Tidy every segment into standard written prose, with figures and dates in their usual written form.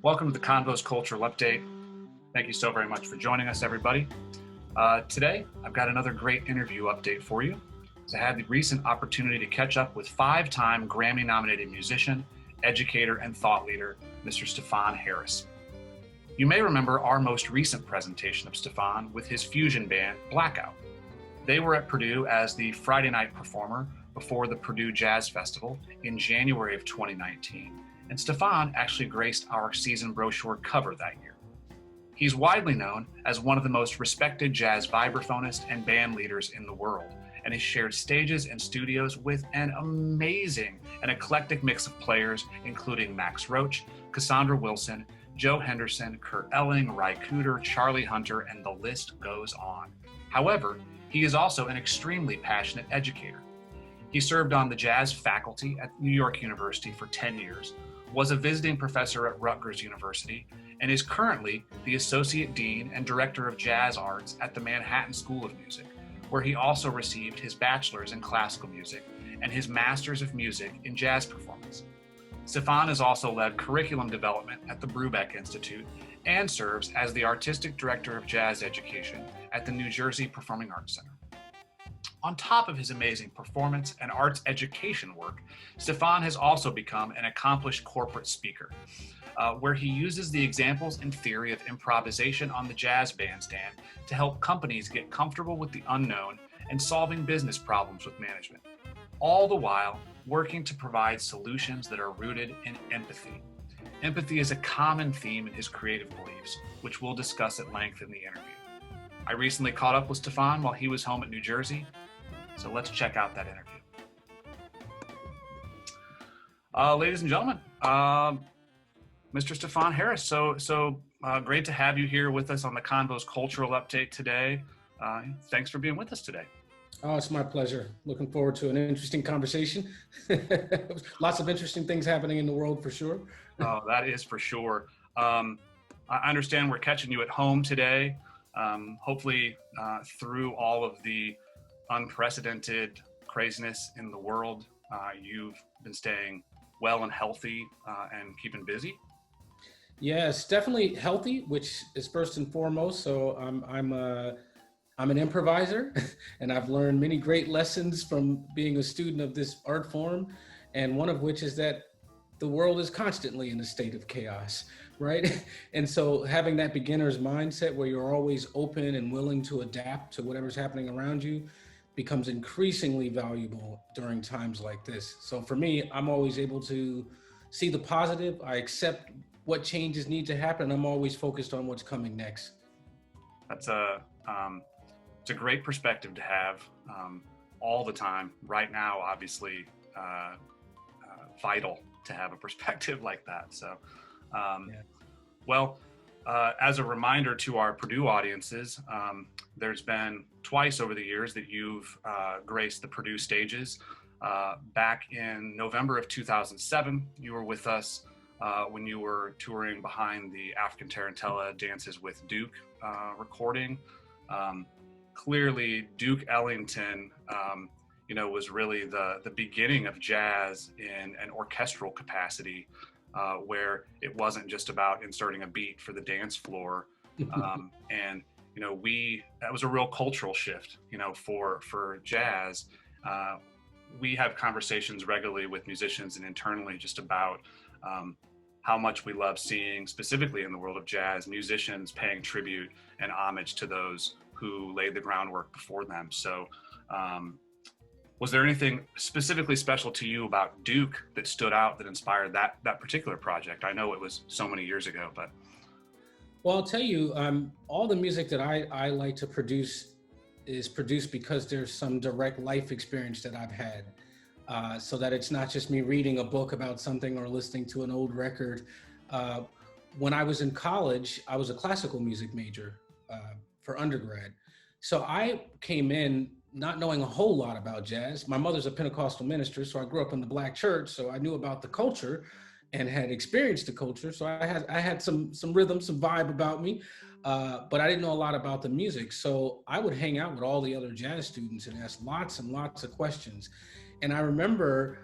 Welcome to the Convos Cultural Update. Thank you so very much for joining us, everybody. Today, I've got another great interview update for you. I had the recent opportunity to catch up with five-time Grammy-nominated musician, educator, and thought leader, Mr. Stefon Harris. You may remember our most recent presentation of Stefon with his fusion band, Blackout. They were at Purdue as the Friday night performer before the Purdue Jazz Festival in January of 2019. And Stefon actually graced our season brochure cover that year. He's widely known as one of the most respected jazz vibraphonists and band leaders in the world, and has shared stages and studios with an amazing and eclectic mix of players, including Max Roach, Cassandra Wilson, Joe Henderson, Kurt Elling, Ry Cooder, Charlie Hunter, and the list goes on. However, he is also an extremely passionate educator. He served on the jazz faculty at New York University for 10 years, was a visiting professor at Rutgers University, and is currently the Associate Dean and Director of Jazz Arts at the Manhattan School of Music, where he also received his bachelor's in classical music and his master's of music in jazz performance. Stefon has also led curriculum development at the Brubeck Institute and serves as the Artistic Director of Jazz Education at the New Jersey Performing Arts Center. On top of his amazing performance and arts education work, Stefon has also become an accomplished corporate speaker, where he uses the examples and theory of improvisation on the jazz bandstand to help companies get comfortable with the unknown and solving business problems with management, all the while working to provide solutions that are rooted in empathy. Empathy is a common theme in his creative beliefs, which we'll discuss at length in the interview. I recently caught up with Stefon while he was home at New Jersey, so let's check out that interview. Ladies and gentlemen, Mr. Stefon Harris, so great to have you here with us on the Convos Cultural Update today. Thanks for being with us today. Oh, it's my pleasure. Looking forward to an interesting conversation. Lots of interesting things happening in the world for sure. Oh, that is for sure. I understand we're catching you at home today. Hopefully through all of the unprecedented craziness in the world, you've been staying well and healthy and keeping busy. Yes, definitely healthy, which is first and foremost. So I'm an improviser, and I've learned many great lessons from being a student of this art form, and one of which is that the world is constantly in a state of chaos, right? And so having that beginner's mindset where you're always open and willing to adapt to whatever's happening around you becomes increasingly valuable during times like this. So for me, I'm always able to see the positive. I accept what changes need to happen. I'm always focused on what's coming next. That's it's a great perspective to have all the time. Right now, obviously, vital to have a perspective like that. So, as a reminder to our Purdue audiences, there's been twice over the years that you've graced the Purdue stages. Back in November of 2007, you were with us when you were touring behind the African Tarantella Dances with Duke recording. Clearly, Duke Ellington, was really the beginning of jazz in an orchestral capacity, where it wasn't just about inserting a beat for the dance floor. And that was a real cultural shift, for jazz. We have conversations regularly with musicians and internally just about how much we love seeing, specifically in the world of jazz, musicians paying tribute and homage to those who laid the groundwork before them. So was there anything specifically special to you about Duke that stood out, that inspired that particular project? I know it was so many years ago, but. Well, I'll tell you, all the music that I like to produce is produced because there's some direct life experience that I've had, so that it's not just me reading a book about something or listening to an old record. When I was in college, I was a classical music major for undergrad. So I came in not knowing a whole lot about jazz. My mother's a Pentecostal minister, so I grew up in the Black church, so I knew about the culture and had experienced the culture. So I had some rhythm, some vibe about me. but I didn't know a lot about the music. So I would hang out with all the other jazz students and ask lots and lots of questions. And I remember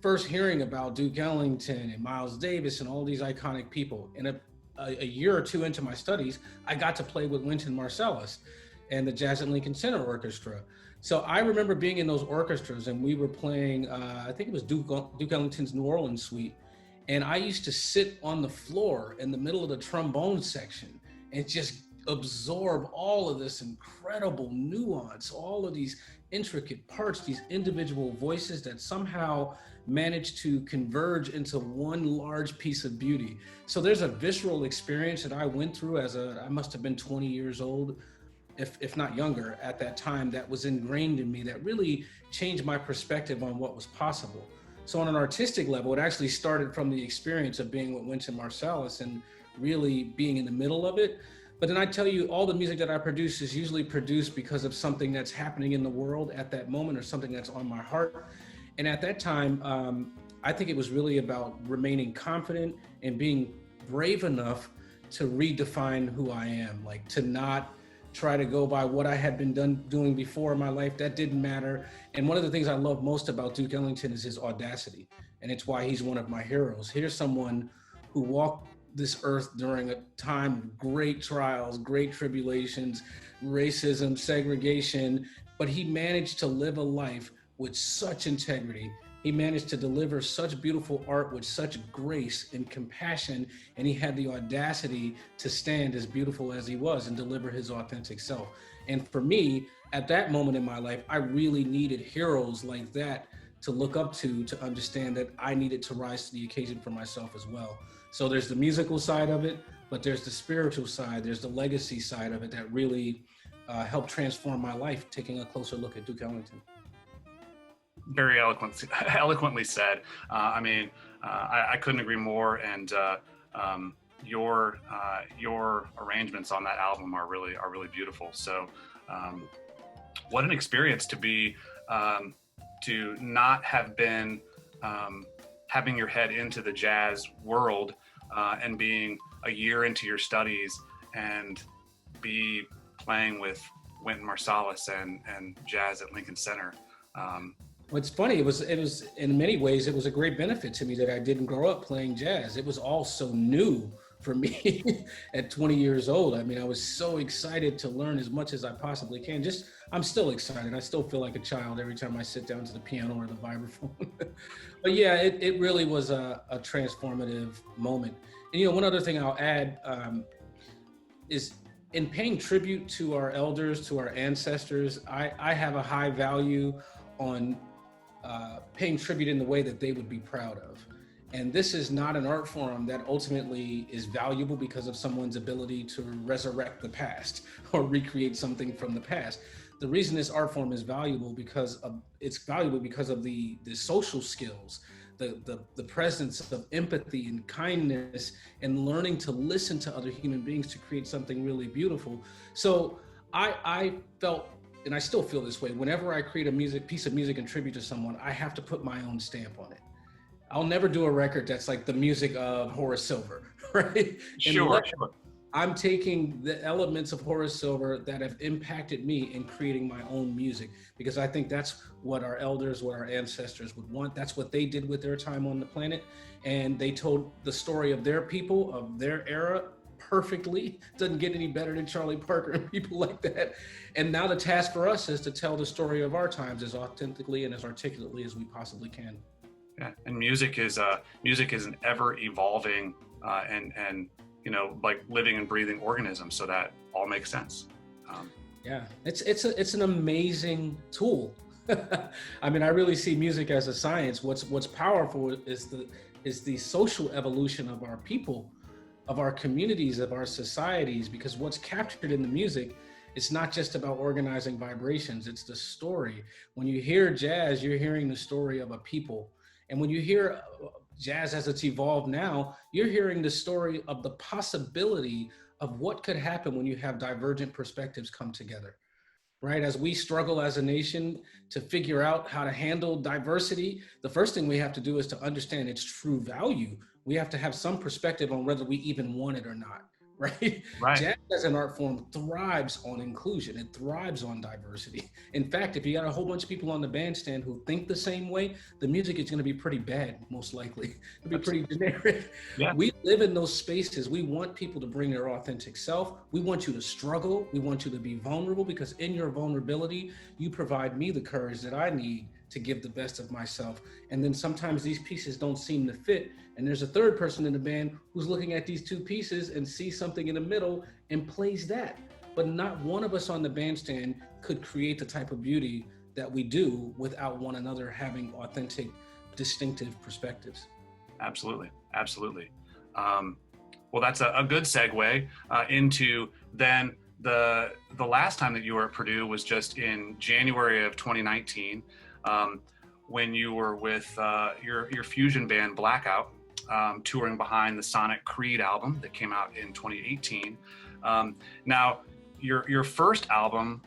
first hearing about Duke Ellington and Miles Davis and all these iconic people. And a year or two into my studies, I got to play with Wynton Marsalis and the Jazz at Lincoln Center Orchestra. So I remember being in those orchestras, and we were playing, I think it was Duke Ellington's New Orleans Suite. And I used to sit on the floor in the middle of the trombone section and just absorb all of this incredible nuance, all of these intricate parts, these individual voices that somehow managed to converge into one large piece of beauty. So there's a visceral experience that I went through I must have been 20 years old, if not younger at that time, that was ingrained in me, that really changed my perspective on what was possible. So on an artistic level, it actually started from the experience of being with Wynton Marsalis and really being in the middle of it. But then I tell you, all the music that I produce is usually produced because of something that's happening in the world at that moment, or something that's on my heart. And at that time, I think it was really about remaining confident and being brave enough to redefine who I am, like to not try to go by what I had been doing before in my life. That didn't matter. And one of the things I love most about Duke Ellington is his audacity. And it's why he's one of my heroes. Here's someone who walked this earth during a time of great trials, great tribulations, racism, segregation, but he managed to live a life with such integrity. He managed to deliver such beautiful art with such grace and compassion, and he had the audacity to stand as beautiful as he was and deliver his authentic self. And for me, at that moment in my life, I really needed heroes like that to look up to understand that I needed to rise to the occasion for myself as well. So there's the musical side of it, but there's the spiritual side, there's the legacy side of it that really helped transform my life, taking a closer look at Duke Ellington. Very eloquently said. I couldn't agree more. And your arrangements on that album are really beautiful. So, what an experience to be to not have been having your head into the jazz world and being a year into your studies and be playing with Wynton Marsalis and jazz at Lincoln Center. What's funny, it was in many ways, it was a great benefit to me that I didn't grow up playing jazz. It was all so new for me at 20 years old. I mean, I was so excited to learn as much as I possibly can. I'm still excited. I still feel like a child every time I sit down to the piano or the vibraphone. But yeah, it really was a transformative moment. And one other thing I'll add is in paying tribute to our elders, to our ancestors, I have a high value on paying tribute in the way that they would be proud of. And this is not an art form that ultimately is valuable because of someone's ability to resurrect the past or recreate something from the past. The reason this art form is valuable because of the social skills, the presence of empathy and kindness and learning to listen to other human beings to create something really beautiful. So I felt, and I still feel this way, whenever I create a piece of music in tribute to someone, I have to put my own stamp on it. I'll never do a record that's like the music of Horace Silver, right? Sure. I'm taking the elements of Horace Silver that have impacted me in creating my own music, because I think that's what our elders, what our ancestors would want. That's what they did with their time on the planet. And they told the story of their people, of their era, perfectly. Doesn't get any better than Charlie Parker and people like that. And now the task for us is to tell the story of our times as authentically and as articulately as we possibly can. Yeah, and music is an ever evolving and like living and breathing organism. So that all makes sense. Yeah, it's an amazing tool. I mean, I really see music as a science. What's powerful is the social evolution of our people, of our communities, of our societies, because what's captured in the music, it's not just about organizing vibrations, it's the story. When you hear jazz, you're hearing the story of a people. And when you hear jazz as it's evolved now, you're hearing the story of the possibility of what could happen when you have divergent perspectives come together, right? As we struggle as a nation to figure out how to handle diversity, the first thing we have to do is to understand its true value. We have to have some perspective on whether we even want it or not, right? Right. Jazz as an art form thrives on inclusion. It thrives on diversity. In fact, if you got a whole bunch of people on the bandstand who think the same way, the music is going to be pretty bad, most likely. It'll be pretty generic. Yeah. We live in those spaces. We want people to bring their authentic self. We want you to struggle. We want you to be vulnerable, because in your vulnerability, you provide me the courage that I need to give the best of myself. And then sometimes these pieces don't seem to fit. And there's a third person in the band who's looking at these two pieces and sees something in the middle and plays that. But not one of us on the bandstand could create the type of beauty that we do without one another having authentic, distinctive perspectives. Absolutely. Absolutely. Well, that's a good segue into then the last time that you were at Purdue was just in January of 2019, when you were with your fusion band Blackout, touring behind the Sonic Creed album that came out in 2018. Now, your first album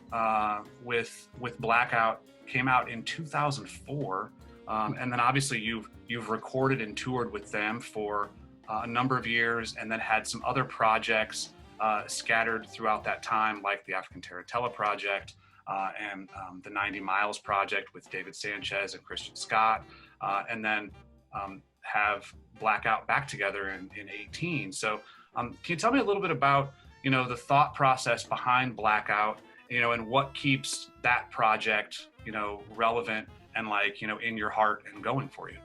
with Blackout came out in 2004, and then obviously you've recorded and toured with them for a number of years, and then had some other projects scattered throughout that time, like the African Taratella Project and the 90 Miles Project with David Sanchez and Christian Scott, and then have Blackout back together in 18. So can you tell me a little bit about, the thought process behind Blackout, and what keeps that project, relevant and in your heart and going for you?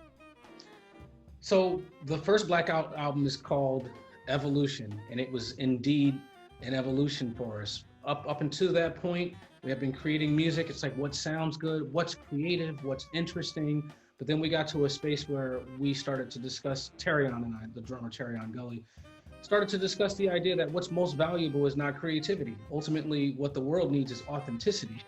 So the first Blackout album is called Evolution, and it was indeed an evolution for us. Up until that point, we have been creating music. It's like, what sounds good, what's creative, what's interesting. But then we got to a space where we started to discuss, Terrion and I, the drummer Terrion Gully, started to discuss the idea that what's most valuable is not creativity. Ultimately, what the world needs is authenticity.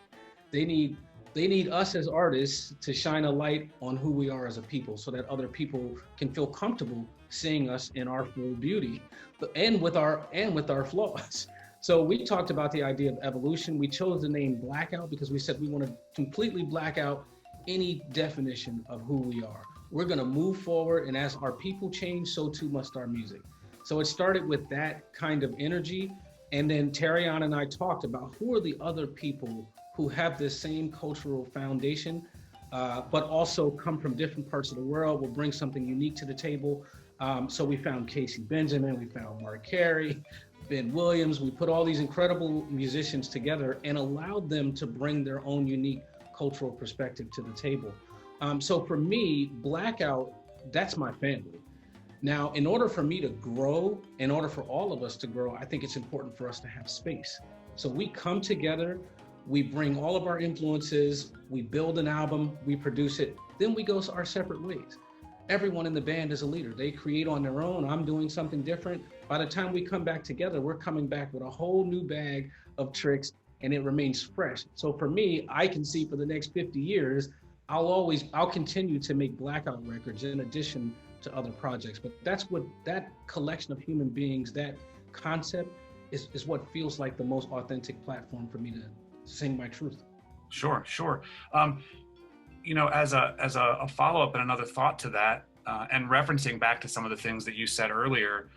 They need us as artists to shine a light on who we are as a people, so that other people can feel comfortable seeing us in our full beauty and with our flaws. So we talked about the idea of evolution. We chose the name Blackout because we said we want to completely black out any definition of who we are. We're going to move forward, and as our people change, so too must our music. So it started with that kind of energy. And then Terrion and I talked about who are the other people who have this same cultural foundation, but also come from different parts of the world, will bring something unique to the table. So we found Casey Benjamin, we found Mark Carey, Ben Williams. We put all these incredible musicians together and allowed them to bring their own unique cultural perspective to the table. So for me, Blackout, that's my family. Now, in order for me to grow, in order for all of us to grow, I think it's important for us to have space. So we come together, we bring all of our influences, we build an album, we produce it, then we go our separate ways. Everyone in the band is a leader. They create on their own. I'm doing something different. By the time we come back together, we're coming back with a whole new bag of tricks, and it remains fresh. So for me, I can see for the next 50 years, I'll continue to make Blackout records in addition to other projects. But that's what that collection of human beings, that concept is what feels like the most authentic platform for me to sing my truth. Sure. As a follow-up and another thought to that, and referencing back to some of the things that you said earlier,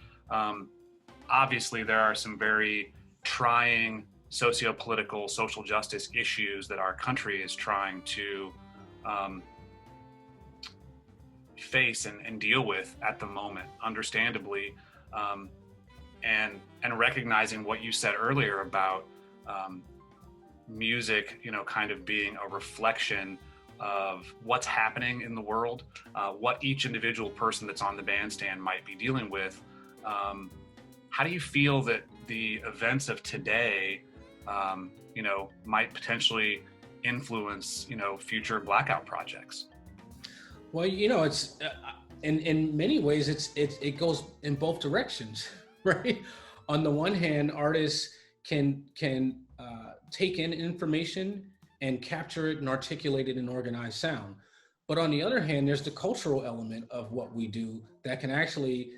obviously there are some very trying socio-political, social justice issues that our country is trying to face and deal with at the moment, understandably, and recognizing what you said earlier about music, kind of being a reflection of what's happening in the world, what each individual person that's on the bandstand might be dealing with. How do you feel that the events of today, might potentially influence, future Blackout projects? Well, it's in many ways it goes in both directions, right? On the one hand, artists can take in information and capture it and articulate it in organized sound. But on the other hand, there's the cultural element of what we do that can actually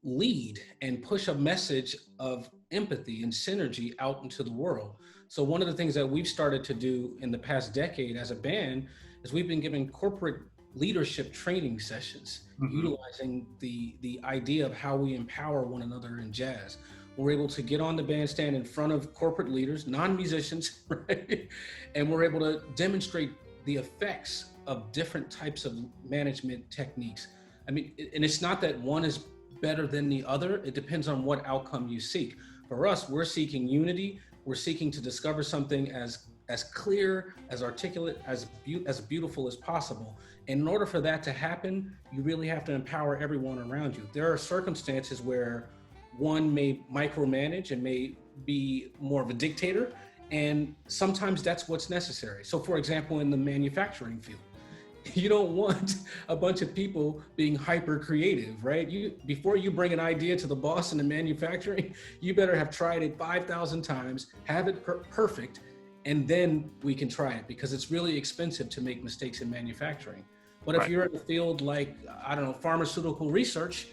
lead and push a message of empathy and synergy out into the world. So one of the things that we've started to do in the past decade as a band is we've been giving corporate leadership training sessions, utilizing the idea of how we empower one another in jazz. we're able to get on the bandstand in front of corporate leaders, non-musicians, right? And we're able to demonstrate the effects of different types of management techniques. I mean, and it's not that one is better than the other. It depends on what outcome you seek. For us, we're seeking unity. We're seeking to discover something as clear, as articulate, as beautiful as possible. And in order for that to happen, you really have to empower everyone around you. There are circumstances where one may micromanage and may be more of a dictator, and sometimes that's what's necessary. So for example, in the manufacturing field, you don't want a bunch of people being hyper creative, right? Before you bring an idea to the boss in the manufacturing, you better have tried it 5,000 times, have it perfect, and then we can try it, because it's really expensive to make mistakes in manufacturing. But if you're in a field like, I don't know, pharmaceutical research,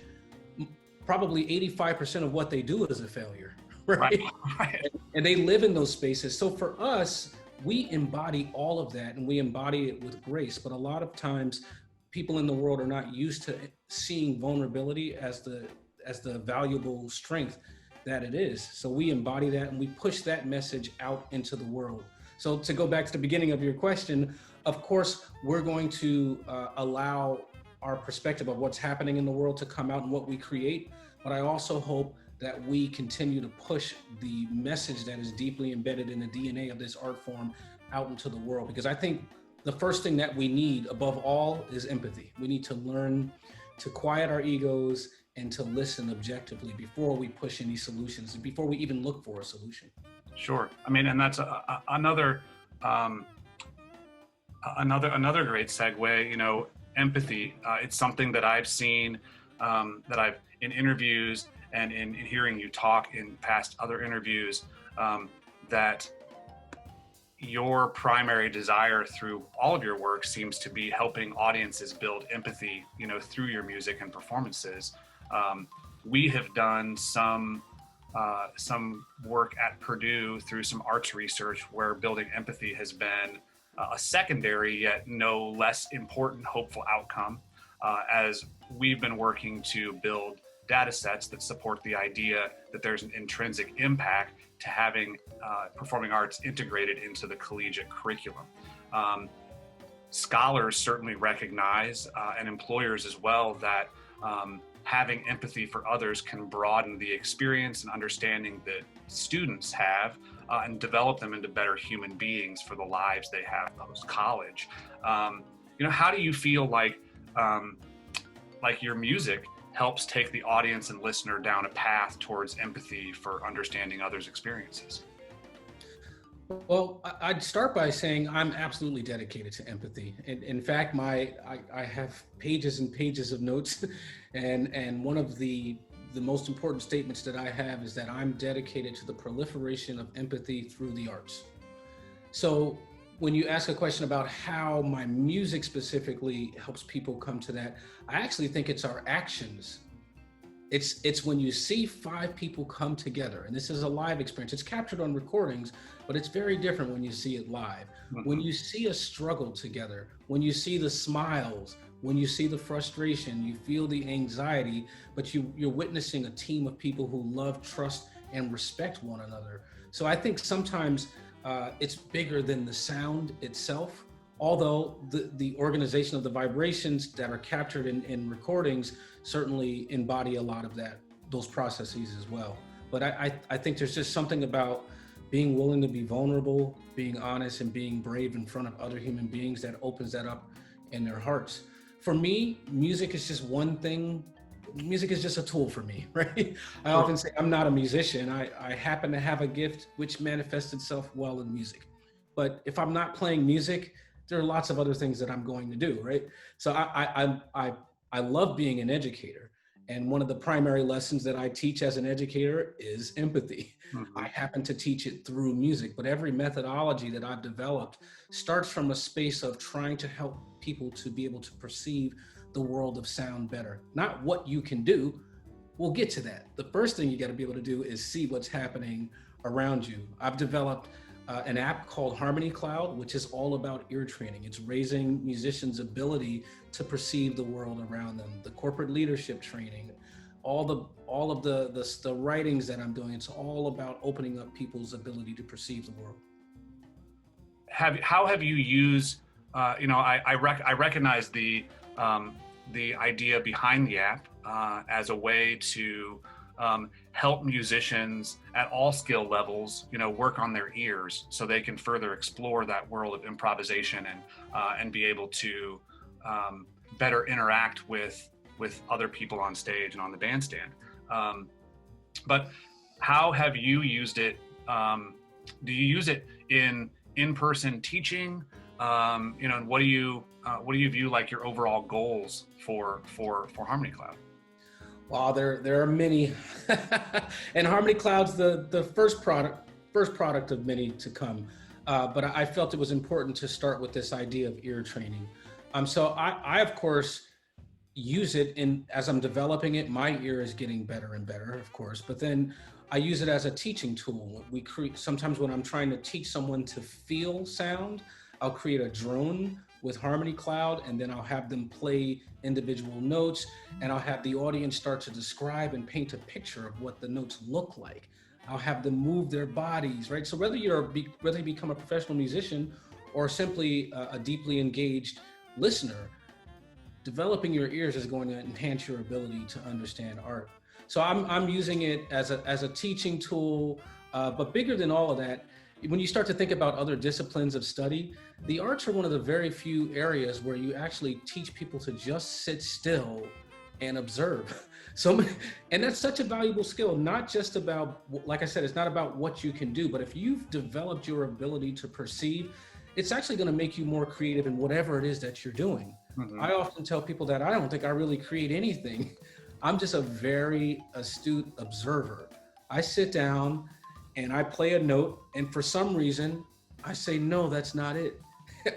probably 85% of what they do is a failure, right? And they live in those spaces. So for us, we embody all of that, and we embody it with grace. But a lot of times people in the world are not used to seeing vulnerability as the valuable strength that it is. So we embody that, and we push that message out into the world. So to go back to the beginning of your question, of course, we're going to allow our perspective of what's happening in the world to come out in what we create. But I also hope that we continue to push the message that is deeply embedded in the DNA of this art form out into the world. Because I think the first thing that we need above all is empathy. We need to learn to quiet our egos and to listen objectively before we push any solutions and before we even look for a solution. Sure. I mean, and that's another great segue, you know, empathy. It's something that I've seen, that I've in interviews and in hearing you talk in past other interviews, that your primary desire through all of your work seems to be helping audiences build empathy, you know, through your music and performances. We have done some work at Purdue through some arts research where building empathy has been a secondary yet no less important hopeful outcome, as we've been working to build data sets that support the idea that there's an intrinsic impact to having performing arts integrated into the collegiate curriculum. Scholars certainly recognize, and employers as well, that having empathy for others can broaden the experience and understanding that students have, and develop them into better human beings for the lives they have post-college. You know, how do you feel like your music helps take the audience and listener down a path towards empathy for understanding others' experiences? Well, I'd start by saying I'm absolutely dedicated to empathy. In fact, I have pages and pages of notes, and one of the most important statements that I have is that I'm dedicated to the proliferation of empathy through the arts. So when you ask a question about how my music specifically helps people come to that, I actually think it's our actions. It's when you see 5 people come together, and this is a live experience. It's captured on recordings, but it's very different when you see it live. Mm-hmm. When you see us struggle together, when you see the smiles, when you see the frustration, you feel the anxiety, but you're witnessing a team of people who love, trust, and respect one another. So I think sometimes it's bigger than the sound itself, although the organization of the vibrations that are captured in recordings certainly embody a lot of those processes as well. But I think there's just something about being willing to be vulnerable, being honest, and being brave in front of other human beings that opens that up in their hearts. For me, music is just one thing. Music is just a tool for me, right? I often say I'm not a musician. I happen to have a gift which manifests itself well in music. But if I'm not playing music, there are lots of other things that I'm going to do, right? So I love being an educator. And one of the primary lessons that I teach as an educator is empathy. Mm-hmm. I happen to teach it through music, but every methodology that I've developed starts from a space of trying to help people to be able to perceive the world of sound better. Not what you can do. We'll get to that. The first thing you got to be able to do is see what's happening around you. I've developed an app called Harmony Cloud, which is all about ear training. It's raising musicians' ability to perceive the world around them, the corporate leadership training, all of the writings that I'm doing, it's all about opening up people's ability to perceive the world. How have you used, I recognize the idea behind the app as a way to help musicians at all skill levels, work on their ears so they can further explore that world of improvisation and be able to better interact with other people on stage and on the bandstand. But how have you used it? Do you use it in-person teaching? And what do you view like your overall goals for Harmony Cloud? Wow, there are many, and Harmony Cloud's the first product of many to come. But I felt it was important to start with this idea of ear training. So I of course use it as I'm developing it. My ear is getting better and better, of course, but then I use it as a teaching tool. Sometimes when I'm trying to teach someone to feel sound, I'll create a drone with Harmony Cloud, and then I'll have them play individual notes, and I'll have the audience start to describe and paint a picture of what the notes look like. I'll have them move their bodies, right? So whether you become a professional musician or simply a deeply engaged listener, developing your ears is going to enhance your ability to understand art. So I'm using it as a teaching tool, but bigger than all of that, when you start to think about other disciplines of study, the arts are one of the very few areas where you actually teach people to just sit still and observe. And that's such a valuable skill, not just about, like I said, it's not about what you can do, but if you've developed your ability to perceive, it's actually going to make you more creative in whatever it is that you're doing. Mm-hmm. I often tell people that I don't think I really create anything. I'm just a very astute observer. I sit down and I play a note, and for some reason, I say, no, that's not it.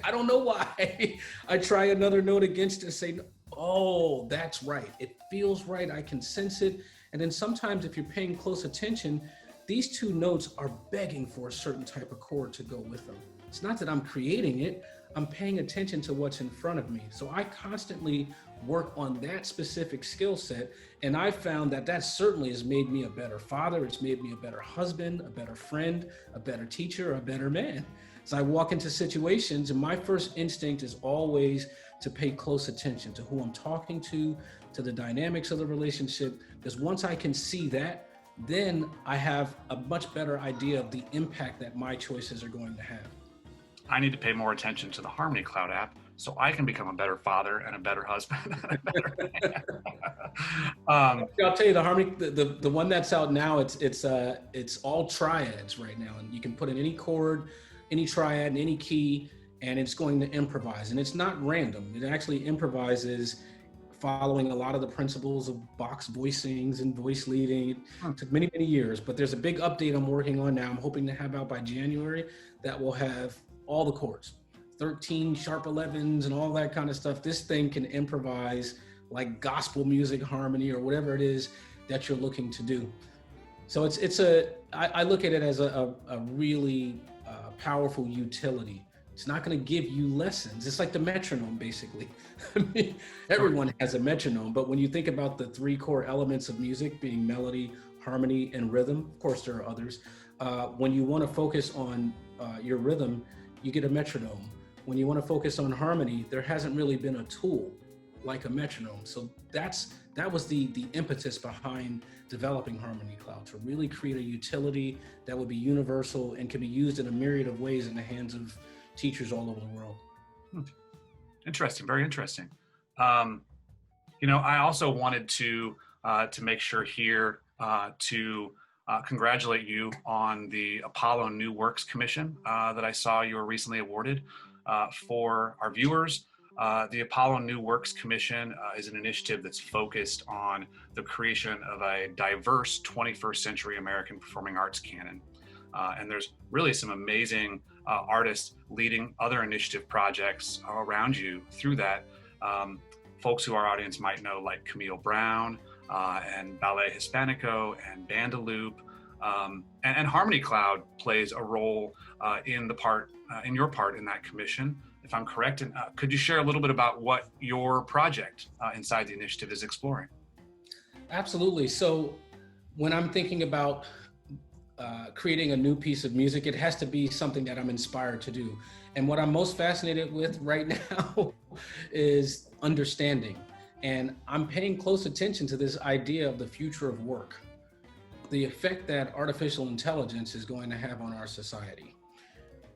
I don't know why. I try another note against it and say, oh, that's right. It feels right. I can sense it. And then sometimes if you're paying close attention, these two notes are begging for a certain type of chord to go with them. It's not that I'm creating it. I'm paying attention to what's in front of me. So I constantly work on that specific skill set. And I found that certainly has made me a better father. It's made me a better husband, a better friend, a better teacher, a better man. So I walk into situations and my first instinct is always to pay close attention to who I'm talking to the dynamics of the relationship. Because once I can see that, then I have a much better idea of the impact that my choices are going to have. I need to pay more attention to the Harmony Cloud app so I can become a better father and a better husband and a better man. I'll tell you, the Harmony, the one that's out now, it's all triads right now, and you can put in any chord, any triad, and any key, and it's going to improvise. And it's not random. It actually improvises following a lot of the principles of box voicings and voice leading. It took many, many years, but there's a big update I'm working on now. I'm hoping to have out by January that will have all the chords, 13 sharp 11s and all that kind of stuff. This thing can improvise like gospel music harmony or whatever it is that you're looking to do. So I look at it as a really powerful utility. It's not going to give you lessons. It's like the metronome, basically. I mean, everyone has a metronome, but when you think about the three core elements of music being melody, harmony, and rhythm, of course there are others. When you want to focus on your rhythm, you get a metronome. When you want to focus on harmony, there hasn't really been a tool like a metronome. So that was the impetus behind developing Harmony Cloud, to really create a utility that would be universal and can be used in a myriad of ways in the hands of teachers all over the world. Interesting, very interesting. I also wanted to make sure here to congratulate you on the Apollo New Works Commission that I saw you were recently awarded. For our viewers, the Apollo New Works Commission is an initiative that's focused on the creation of a diverse 21st century American performing arts canon. And there's really some amazing artists leading other initiative projects around you through that. Folks who our audience might know, like Camille Brown, and Ballet Hispanico and Bandaloop, and Harmony Cloud plays a role in your part in that commission, if I'm correct. And could you share a little bit about what your project inside the initiative is exploring? Absolutely. So when I'm thinking about creating a new piece of music, it has to be something that I'm inspired to do. And what I'm most fascinated with right now is understanding. And I'm paying close attention to this idea of the future of work, the effect that artificial intelligence is going to have on our society.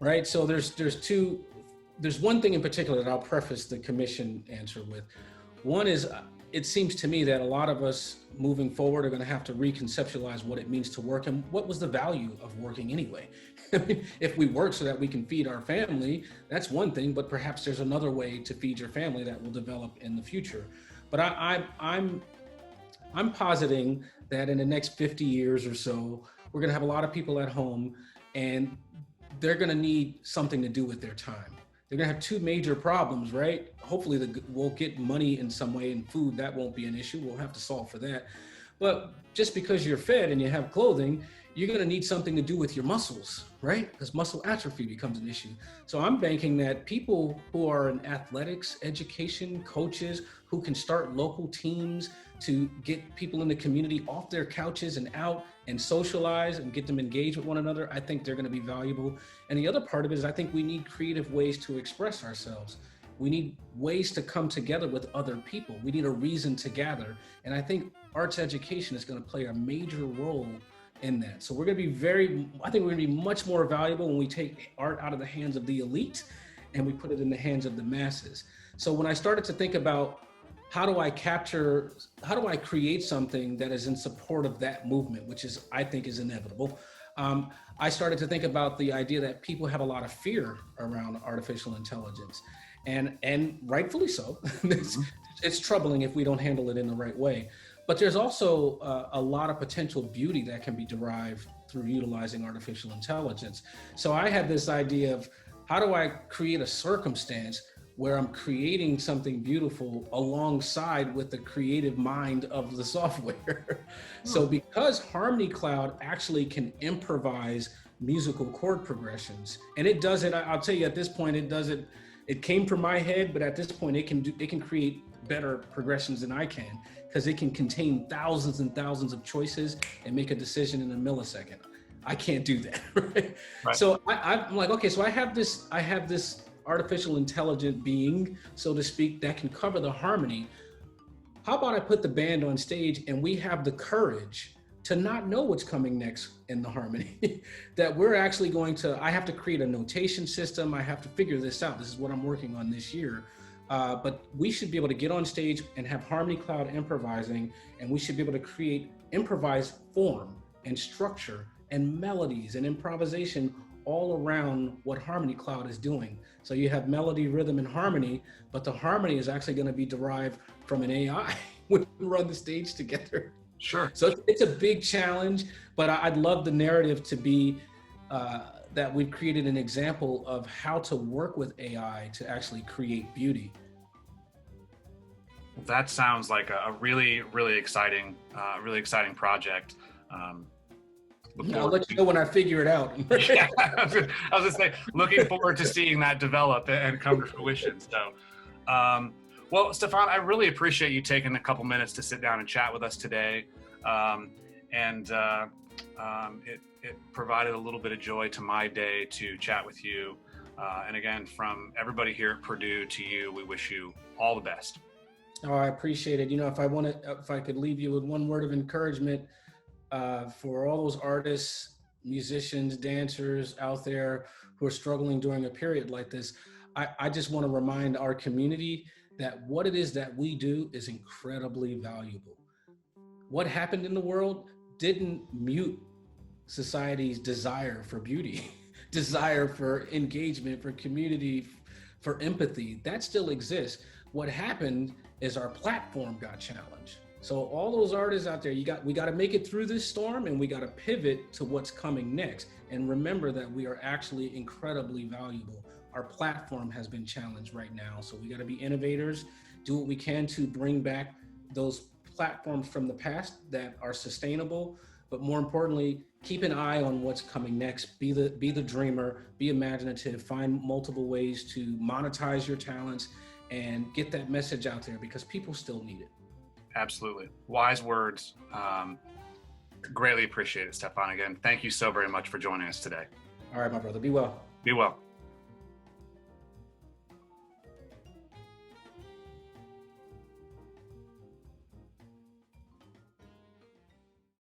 Right? So there's one thing in particular that I'll preface the commission answer with. One is, it seems to me that a lot of us moving forward are going to have to reconceptualize what it means to work and what was the value of working anyway. I mean, if we work so that we can feed our family, that's one thing, but perhaps there's another way to feed your family that will develop in the future. But I'm positing that in the next 50 years or so, we're going to have a lot of people at home, and they're going to need something to do with their time. They're going to have two major problems, right? Hopefully we'll get money in some way, and food, that won't be an issue. We'll have to solve for that. But just because you're fed and you have clothing, you're going to need something to do with your muscles, right? Because muscle atrophy becomes an issue. So I'm banking that people who are in athletics, education, coaches, who can start local teams to get people in the community off their couches and out and socialize and get them engaged with one another, I think they're going to be valuable. And the other part of it is, I think we need creative ways to express ourselves. We need ways to come together with other people. We need a reason to gather. And I think arts education is going to play a major role in that. So we're going to be I think we're going to be much more valuable when we take art out of the hands of the elite and we put it in the hands of the masses. So when I started to think about how do I create something that is in support of that movement, which is, I think, is inevitable. I started to think about the idea that people have a lot of fear around artificial intelligence, and rightfully so. It's troubling if we don't handle it in the right way. But there's also a lot of potential beauty that can be derived through utilizing artificial intelligence. So I had this idea of, how do I create a circumstance where I'm creating something beautiful alongside with the creative mind of the software. So because Harmony Cloud actually can improvise musical chord progressions, and it does it, I'll tell you at this point, it came from my head, but at this point it can create better progressions than I can, because it can contain thousands and thousands of choices and make a decision in a millisecond. I can't do that, right? So I'm like, okay, so I have this artificial intelligent being, so to speak, that can cover the harmony. How about I put the band on stage and we have the courage to not know what's coming next in the harmony? That we're actually I have to create a notation system. I have to figure this out. This is what I'm working on this year. But we should be able to get on stage and have Harmony Cloud improvising, and we should be able to create improvised form and structure and melodies and improvisation all around what Harmony Cloud is doing. So you have melody, rhythm, and harmony, but the harmony is actually going to be derived from an AI when we run the stage together. Sure. So it's a big challenge, but I'd love the narrative to be that we've created an example of how to work with AI to actually create beauty. That sounds like a really, really exciting project. I'll let you know when I figure it out. Yeah, I was gonna say, looking forward to seeing that develop and come to fruition. So, well, Stefon, I really appreciate you taking a couple minutes to sit down and chat with us today. It provided a little bit of joy to my day to chat with you. And again, from everybody here at Purdue to you, we wish you all the best. Oh, I appreciate it. You know, if I could leave you with one word of encouragement, for all those artists, musicians, dancers out there who are struggling during a period like this, I just want to remind our community that what it is that we do is incredibly valuable. What happened in the world didn't mute society's desire for beauty, desire for engagement, for community, for empathy. That still exists. What happened is our platform got challenged. So all those artists out there, we got to make it through this storm, and we got to pivot to what's coming next. And remember that we are actually incredibly valuable. Our platform has been challenged right now. So we got to be innovators, do what we can to bring back those platforms from the past that are sustainable, but more importantly, keep an eye on what's coming next. Be the dreamer, be imaginative, find multiple ways to monetize your talents and get that message out there, because people still need it. Absolutely. Wise words. Greatly appreciate it, Stefon. Again, thank you so very much for joining us today. All right, my brother. Be well. Be well.